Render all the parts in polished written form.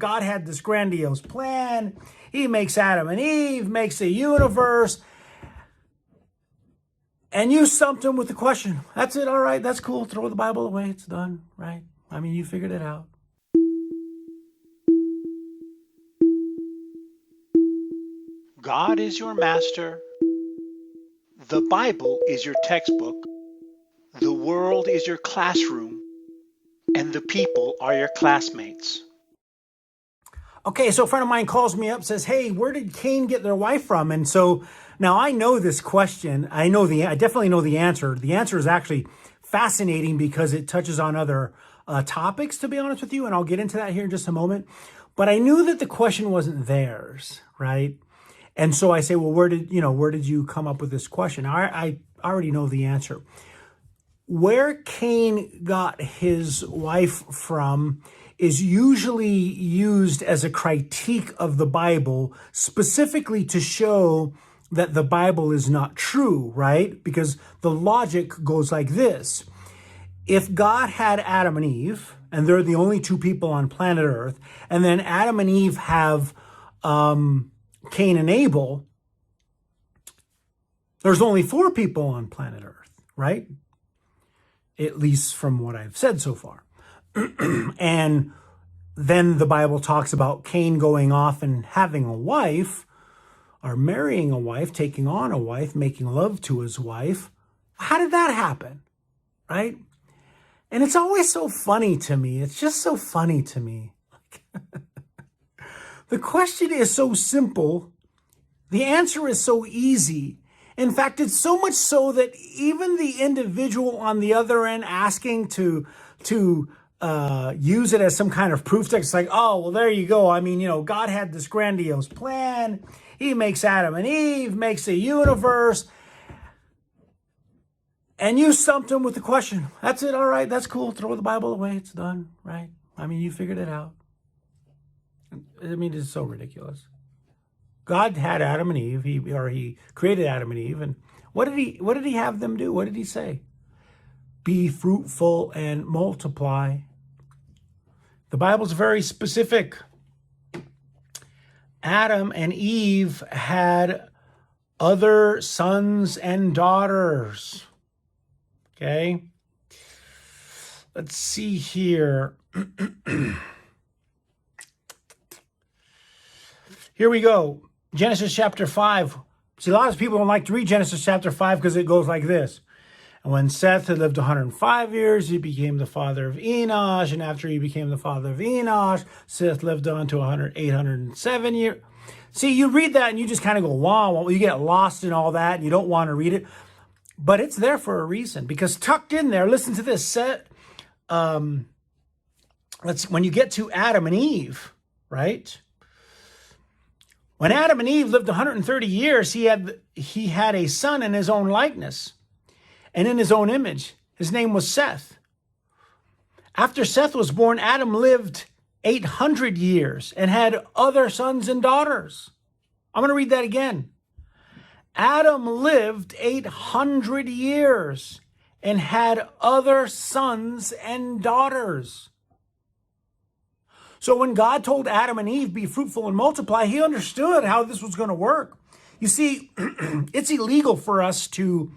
God had this grandiose plan. He makes Adam and Eve, makes a universe. And you stumped him with the question. That's it. All right. That's cool. Throw the Bible away. It's done. Right? I mean, you figured it out. God is your master. The Bible is your textbook. The world is your classroom. And the people are your classmates. Okay, so a friend of mine calls me up, says, hey, where did Cain get their wife from? And so now I know this question. I definitely know the answer. The answer is actually fascinating because it touches on other topics, to be honest with you. And I'll get into that here in just a moment. But I knew that the question wasn't theirs, right? And so I say, well, where did you come up with this question? I already know the answer. Where Cain got his wife from is usually used as a critique of the Bible, specifically to show that the Bible is not true, right? Because the logic goes like this. If God had Adam and Eve, and they're the only two people on planet Earth, and then Adam and Eve have Cain and Abel, there's only 4 people on planet Earth, right? At least from what I've said so far. And then the Bible talks about Cain going off and having a wife, or marrying a wife, taking on a wife, making love to his wife. How did that happen? Right? And it's always so funny to me. It's just so funny to me. The question is so simple. The answer is so easy. In fact, it's so much so that even the individual on the other end asking to use it as some kind of proof text, like, oh, well, there you go. I mean, God had this grandiose plan. He makes Adam and Eve, makes a universe. And you stumped him with the question. That's it. All right. That's cool. Throw the Bible away. It's done. Right? I mean, you figured it out. I mean, it's so ridiculous. God had Adam and Eve. He created Adam and Eve. And what did he have them do? What did he say? Be fruitful and multiply. The Bible's very specific. Adam and Eve had other sons and daughters. Okay? Let's see here. Here we go. Genesis chapter 5. See, a lot of people don't like to read Genesis chapter 5 because it goes like this. And when Seth had lived 105 years, he became the father of Enosh. And after he became the father of Enosh, Seth lived on to 807 years. See, you read that and you just kind of go, wow, you get lost in all that and you don't want to read it. But it's there for a reason, because tucked in there, listen to this. When you get to Adam and Eve, right? When Adam and Eve lived 130 years, he had a son in his own likeness and in his own image. His name was Seth. After Seth was born, Adam lived 800 years and had other sons and daughters. I'm going to read that again. Adam lived 800 years and had other sons and daughters. So when God told Adam and Eve, be fruitful and multiply, he understood how this was going to work. You see, it's illegal for us to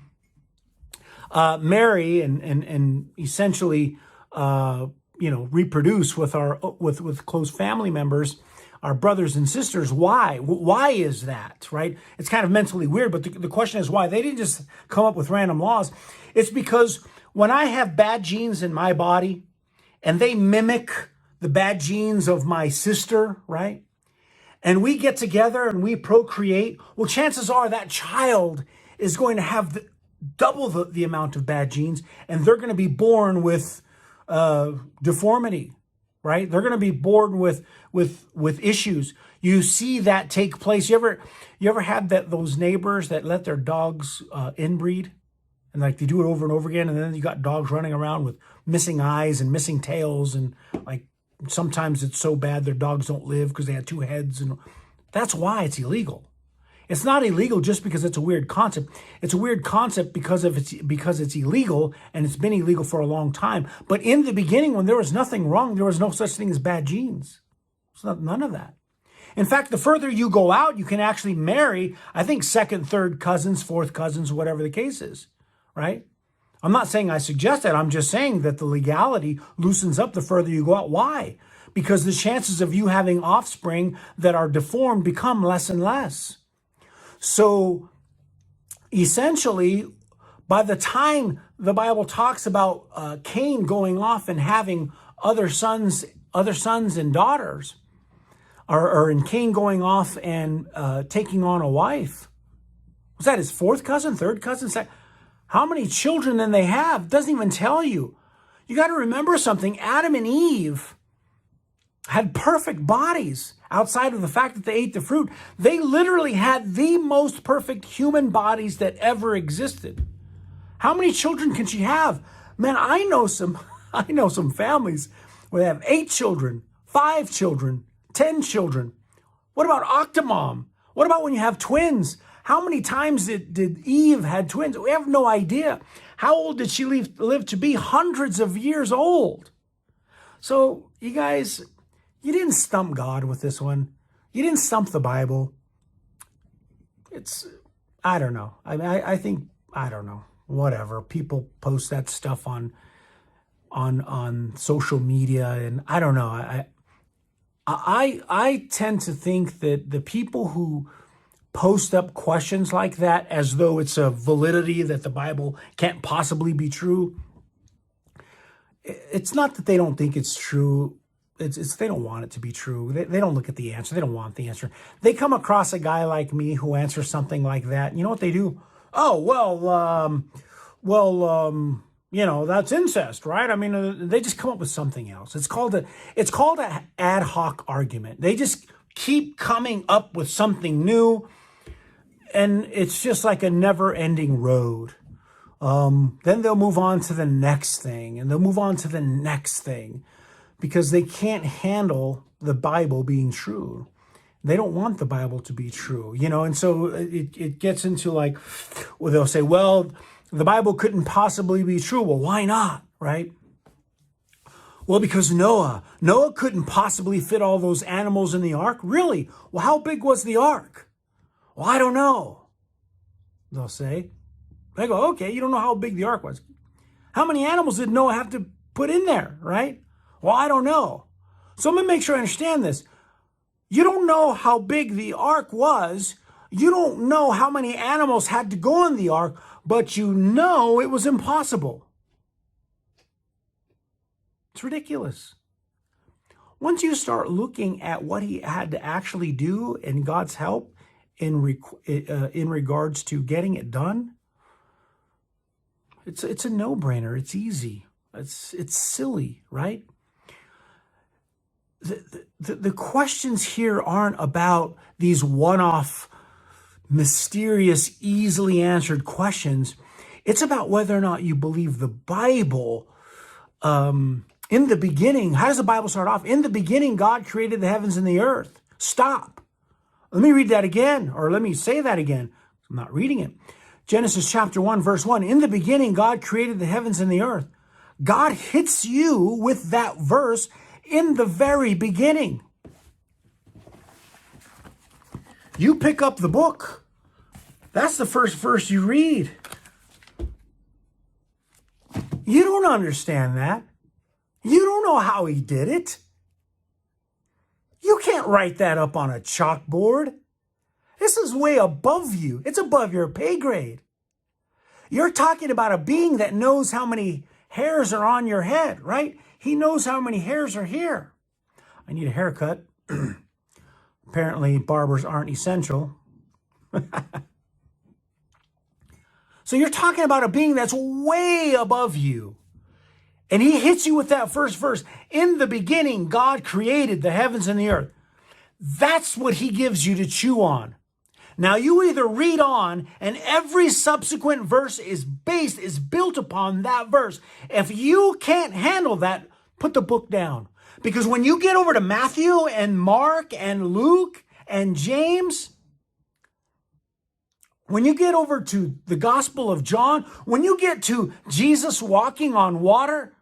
marry and essentially, reproduce with close family members, our brothers and sisters. Why? Why is that, right? It's kind of mentally weird, but the question is why. They didn't just come up with random laws. It's because when I have bad genes in my body and they mimic the bad genes of my sister, right? And we get together and we procreate, well, chances are that child is going to have double the amount of bad genes, and they're going to be born with deformity, right? They're going to be born with issues. You see that take place. You ever had those neighbors that let their dogs inbreed, and like they do it over and over again, and then you got dogs running around with missing eyes and missing tails, and like sometimes it's so bad their dogs don't live because they had 2 heads, and that's why it's illegal. It's not illegal just because it's a weird concept. It's a weird concept because it's illegal, and it's been illegal for a long time. But in the beginning, when there was nothing wrong, there was no such thing as bad genes. It's not, none of that. In fact, the further you go out, you can actually marry, I think, second, third cousins, fourth cousins, whatever the case is, right? I'm not saying I suggest that. I'm just saying that the legality loosens up the further you go out. Why? Because the chances of you having offspring that are deformed become less and less. So essentially, by the time the Bible talks about Cain going off and having other sons and daughters, or in Cain going off and taking on a wife, was that his fourth cousin, third cousin? How many children then they have? Doesn't even tell you. You got to remember something. Adam and Eve had perfect bodies outside of the fact that they ate the fruit. They literally had the most perfect human bodies that ever existed. How many children can she have? Man, I know some families where they have 8 children, 5 children, 10 children. What about Octomom? What about when you have twins? How many times did Eve had twins? We have no idea. How old did she live to be? Hundreds of years old. So you guys, you didn't stump God with this one. You didn't stump the Bible. I don't know. I think, I don't know. Whatever. People post that stuff on social media, and I don't know. I tend to think that the people who post up questions like that as though it's a validity that the Bible can't possibly be true, it's not that they don't think it's true. It's they don't want it to be true. They don't look at the answer. They don't want the answer. They come across a guy like me who answers something like that. You know what they do? Oh, that's incest, right? I mean, they just come up with something else. It's called an ad hoc argument. They just keep coming up with something new, and it's just like a never-ending road. Then they'll move on to the next thing, and they'll move on to the next thing, because they can't handle the Bible being true. They don't want the Bible to be true, and so it gets into like, well, they'll say, well, the Bible couldn't possibly be true. Well, why not, right? Well, because Noah couldn't possibly fit all those animals in the ark. Really? Well, how big was the ark? Well, I don't know, they'll say. I go, okay, you don't know how big the ark was. How many animals did Noah have to put in there, right? Well, I don't know. So I'm going to make sure I understand this. You don't know how big the ark was. You don't know how many animals had to go in the ark, but you know it was impossible. It's ridiculous. Once you start looking at what he had to actually do and God's help in regards to getting it done, it's a no-brainer. It's easy. It's silly, right? The questions here aren't about these one-off, mysterious, easily answered questions. It's about whether or not you believe the Bible. In the beginning, how does the Bible start off? In the beginning, God created the heavens and the earth. Stop. Let me read that again, or let me say that again. I'm not reading it. Genesis chapter 1, verse 1. In the beginning, God created the heavens and the earth. God hits you with that verse in the very beginning. You pick up the book. That's the first verse you read. You don't understand that. You don't know how he did it. You can't write that up on a chalkboard. This is way above you. It's above your pay grade. You're talking about a being that knows how many hairs are on your head, right? He knows how many hairs are here. I need a haircut. Apparently, barbers aren't essential. So you're talking about a being that's way above you. And he hits you with that first verse. In the beginning, God created the heavens and the earth. That's what he gives you to chew on. Now you either read on, and every subsequent verse is built upon that verse. If you can't handle that, put the book down. Because when you get over to Matthew and Mark and Luke and James, when you get over to the Gospel of John, when you get to Jesus walking on water,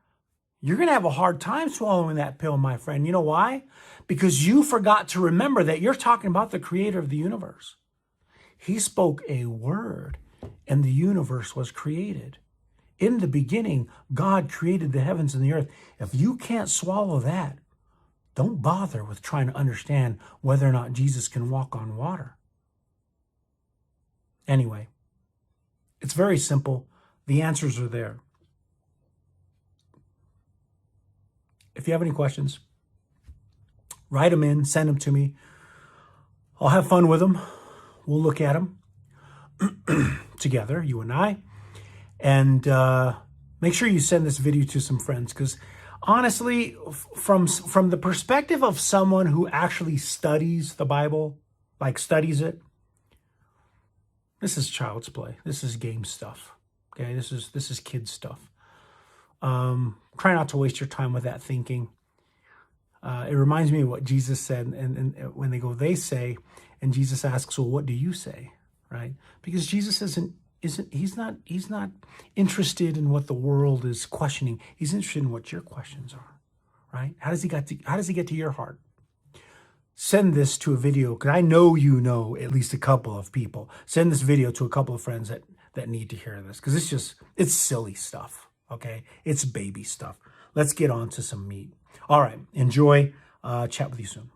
you're going to have a hard time swallowing that pill, my friend. You know why? because you forgot to remember that you're talking about the creator of the universe. He spoke a word and the universe was created. In the beginning, God created the heavens and the earth. If you can't swallow that, don't bother with trying to understand whether or not Jesus can walk on water. Anyway, it's very simple. The answers are there. If you have any questions, write them in, send them to me. I'll have fun with them. We'll look at them together, you and I. And make sure you send this video to some friends, because honestly, from the perspective of someone who actually studies the Bible, like studies it, this is child's play. This is game stuff. Okay, this is kid stuff. Try not to waste your time with that thinking. It reminds me of what Jesus said, and when they say, and Jesus asks, well, what do you say? Right? Because Jesus he's not interested in what the world is questioning. He's interested in what your questions are. Right? How does he get to your heart? Send this to a video, because I know you know at least a couple of people. Send this video to a couple of friends that need to hear this, because it's silly stuff. Okay? It's baby stuff. Let's get on to some meat. All right. Enjoy. Chat with you soon.